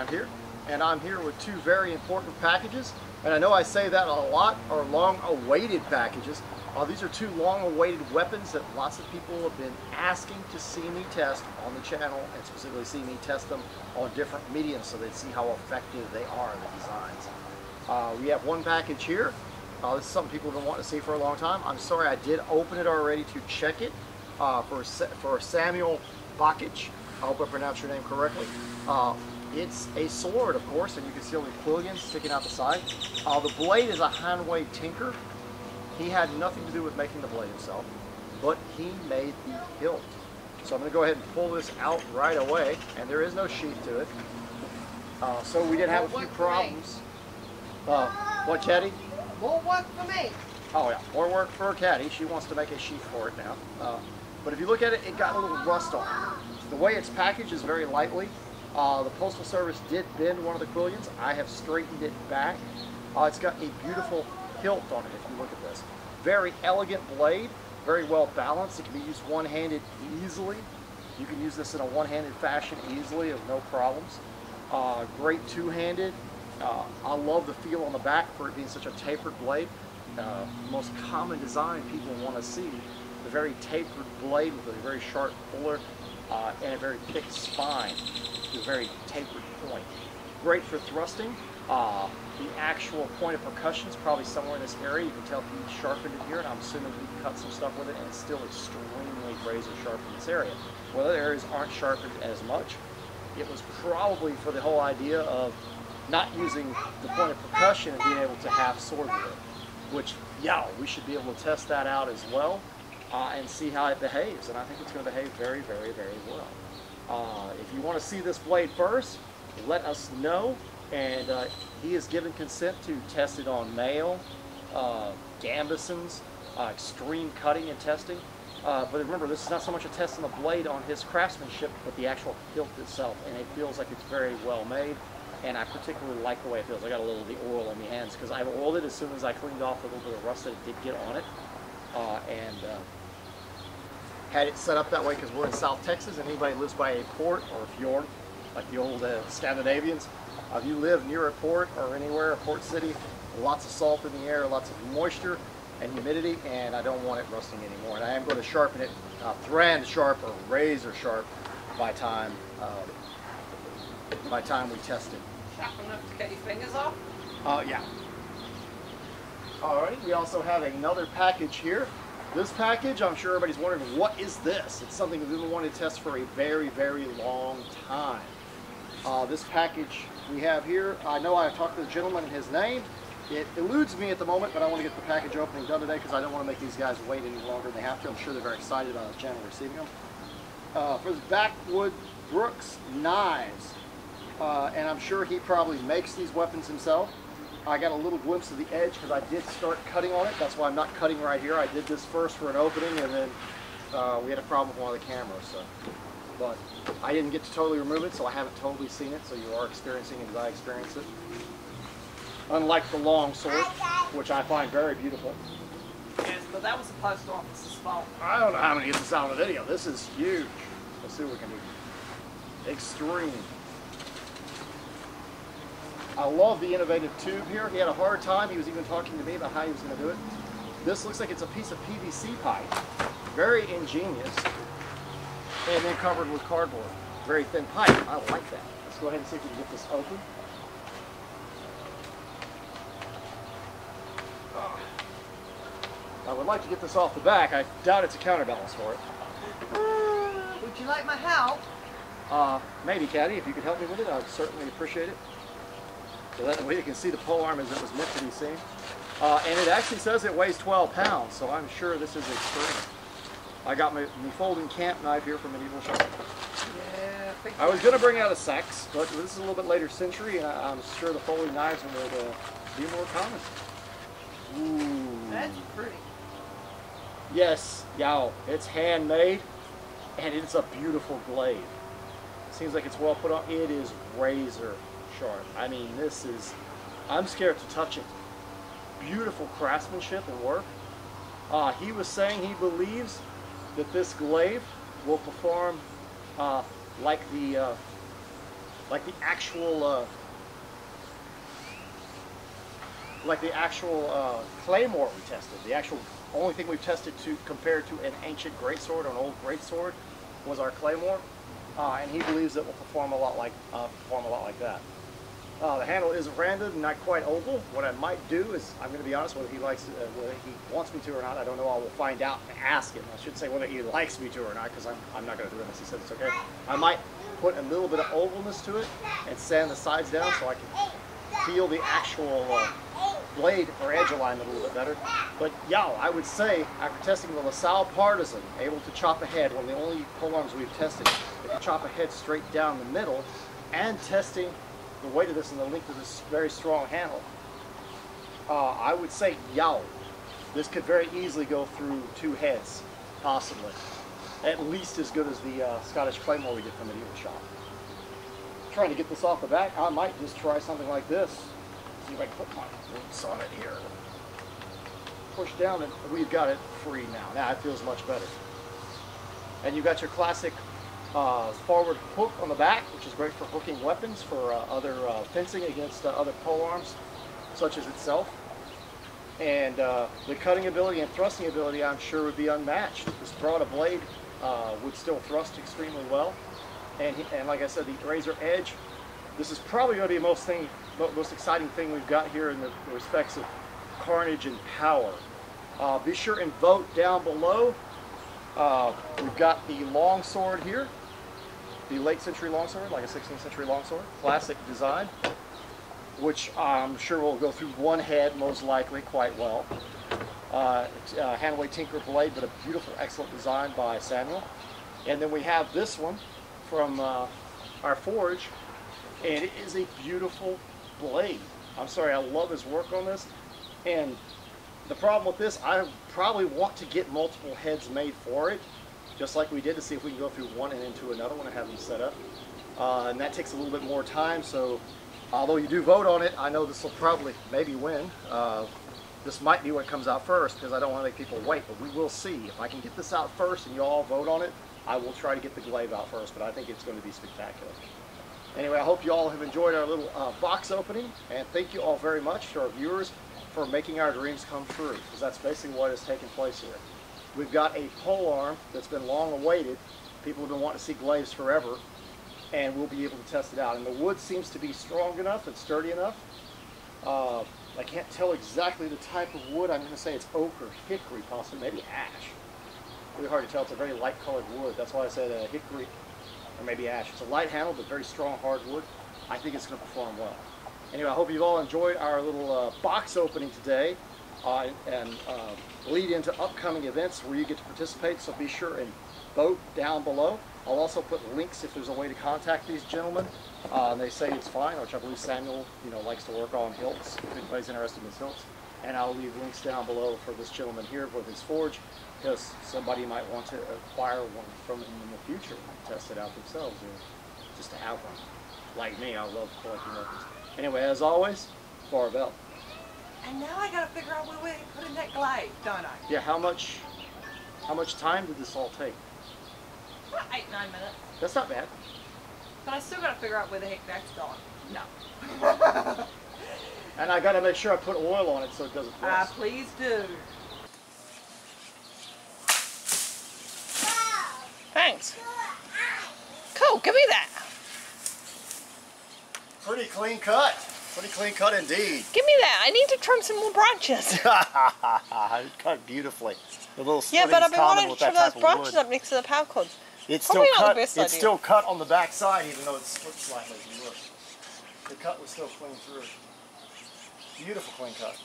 around here, and I'm here with two very important packages. And I know I say that a lot, are long-awaited packages. These are two long-awaited weapons that lots of people have been asking to see me test on the channel, and specifically see me test them on different mediums so they see how effective they are, the designs. We have one package here. This is something people have been wanting to see for a long time. I'm sorry I did open it already to check it for Samuel Bakich. I hope I pronounced your name correctly. It's a sword, of course, and you can see all the quillions sticking out the side. The blade is a Hanwei tinker. He had nothing to do with making the blade himself, but he made the hilt. So I'm going to go ahead and pull this out right away, and there is no sheath to it. So we did have a few problems. What, Kati? More work for me. Oh yeah, more work for Kati. She wants to make a sheath for it now. But if you look at it, it got a little rust on it. The way it's packaged is very lightly. The Postal Service did bend one of the quillions. I have straightened it back. It's got a beautiful hilt on it if you look at this. Very elegant blade, very well balanced. It can be used one-handed easily. You can use this in a one-handed fashion easily with no problems. Great two-handed. I love the feel on the back for it being such a tapered blade. Most common design people want to see. The very tapered blade with a very sharp fuller and a very thick spine to a very tapered point. Great for thrusting. The actual point of percussion is probably somewhere in this area. You can tell he sharpened it here, and I'm assuming he cut some stuff with it, and it's still extremely razor sharp in this area. Well, other areas aren't sharpened as much. It was probably for the whole idea of not using the point of percussion and being able to have sword with it, which, yeah, we should be able to test that out as well and see how it behaves, and I think it's going to behave very, very, very well. If you want to see this blade first, let us know, and he has given consent to test it on mail, gambesons, extreme cutting and testing. But remember, this is not so much a test on the blade on his craftsmanship, but the actual hilt itself, and it feels like it's very well made, and I particularly like the way it feels. I got a little of the oil in my hands because I've oiled it as soon as I cleaned off a little bit of rust that it did get on it, and had it set up that way because we're in South Texas, and anybody lives by a port or a fjord, like the old Scandinavians, if you live near a port or anywhere, a port city, lots of salt in the air, lots of moisture and humidity, and I don't want it rusting anymore. And I am going to sharpen it Thrand sharp or razor sharp by time we test it. Sharp enough to get your fingers off? Yeah. Alright, we also have another package here. This package, I'm sure everybody's wondering, what is this? It's something we've been wanting to test for a very, very long time. This package we have here, I know I've talked to the gentleman and his name. It eludes me at the moment, but I want to get the package opening done today because I don't want to make these guys wait any longer than they have to. I'm sure they're very excited about the channel receiving them. For this Backwood Brooks knives, and I'm sure he probably makes these weapons himself. I got a little glimpse of the edge because I did start cutting on it. That's why I'm not cutting right here. I did this first for an opening, and then we had a problem with one of the cameras. So. But I didn't get to totally remove it, so I haven't totally seen it, so you are experiencing it as I experience it. Unlike the Longsword, which I find very beautiful. Yes, but that was the post office's fault. I don't know how I'm going to get this out on the video. This is huge. Let's see what we can do. Extreme. I love the innovative tube here. He had a hard time. He was even talking to me about how he was going to do it. This looks like it's a piece of PVC pipe. Very ingenious. And then covered with cardboard. Very thin pipe. I like that. Let's go ahead and see if we can get this open. I would like to get this off the back. I doubt it's a counterbalance for it. Would you like my help? Maybe, Kati, if you could help me with it, I would certainly appreciate it. So that way you can see the pole arm as it was meant to be seen. And it actually says it weighs 12 pounds, so I'm sure this is extreme. I got my folding camp knife here from Medieval Shop. Yeah, I was going to bring out a sex, but this is a little bit later century, and I'm sure the folding knives would be more common. Ooh. That's pretty. Yes, yow, it's handmade, and it's a beautiful blade. Seems like it's well put on. It is razor sharp. I mean, this is, I'm scared to touch it. Beautiful craftsmanship and work. He was saying he believes that this glaive will perform like like the actual claymore we tested. The actual only thing we've tested to compared to an ancient greatsword or an old greatsword was our claymore, and he believes it will perform a lot like that. The handle is rounded and not quite oval. What I might do is, I'm going to be honest, whether he wants me to or not, I don't know. I will find out and ask him. I should say whether he likes me to or not, because I'm not going to do it unless he says it's okay. I might put a little bit of ovalness to it and sand the sides down so I can feel the actual blade or edge alignment a little bit better. But yeah, I would say after testing the LaSalle Partisan, able to chop ahead, one of the only polearms we've tested that can chop ahead straight down the middle, and testing the weight of this and the length of this very strong handle, I would say, yow, this could very easily go through 2 heads, possibly. At least as good as the Scottish Claymore we did from Medieval Shop. Trying to get this off the back, I might just try something like this. See if I can put my roots on it here. Push down and we've got it free now. Now it feels much better. And you've got your classic forward hook on the back, which is great for hooking weapons for other fencing against other polearms, such as itself. And the cutting ability and thrusting ability, I'm sure, would be unmatched. This broad blade would still thrust extremely well. And like I said, the razor edge, this is probably going to be the most exciting thing we've got here in the respects of carnage and power. Be sure and vote down below. We've got the longsword here. The late century longsword, like a 16th century longsword, classic design, which I'm sure will go through 1 head most likely quite well. Handweight Tinker blade, but a beautiful, excellent design by Samuel. And then we have this one from our forge, and it is a beautiful blade. I'm sorry, I love his work on this. And the problem with this, I probably want to get multiple heads made for it, just like we did, to see if we can go through one and into another one and have them set up. And that takes a little bit more time, so although you do vote on it, I know this will probably maybe win. This might be what comes out first, because I don't want to make people wait, but we will see. If I can get this out first and you all vote on it, I will try to get the Glaive out first, but I think it's going to be spectacular. Anyway, I hope you all have enjoyed our little box opening, and thank you all very much to our viewers for making our dreams come true, because that's basically what has taken place here. We've got a polearm that's been long awaited. People have been wanting to see Glaives forever, and we'll be able to test it out. And the wood seems to be strong enough and sturdy enough. I can't tell exactly the type of wood. I'm going to say it's oak or hickory, possibly, maybe ash. Really hard to tell. It's a very light colored wood. That's why I said hickory or maybe ash. It's a light handle, but very strong, hard wood. I think it's going to perform well. Anyway, I hope you've all enjoyed our little box opening today, and lead into upcoming events where you get to participate, so be sure and vote down below. I'll also put links if there's a way to contact these gentlemen. They say it's fine, which I believe Samuel likes to work on hilts, if anybody's interested in his hilts. And I'll leave links down below for this gentleman here with his forge, because somebody might want to acquire one from him in the future and test it out themselves, or just to have one. Like me, I love collecting weapons. Anyway, as always, Barbell. And now I gotta figure out where to put in that glaive, don't I? Yeah, how much time did this all take? About 8-9 minutes. That's not bad. But I still gotta figure out where the heck that's going. No. And I gotta make sure I put oil on it so it doesn't rust. Please do. Thanks. Cool, give me that. Pretty clean cut. Pretty clean cut indeed. Give me that. I need to trim some more branches. Cut beautifully. The little Yeah, but I've been wanting to trim those branches wood. up next to the power cords. It's Probably still not cut. the best It's idea. still cut on the back side, even though it's split slightly. If you look, the cut was still clean through. Beautiful clean cut.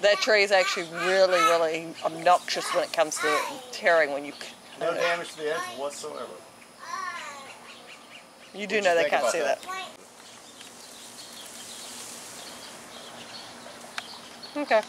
That tree is actually really, really obnoxious when it comes to tearing when you. No damage to the edge whatsoever. You do know they can't see that. Okay.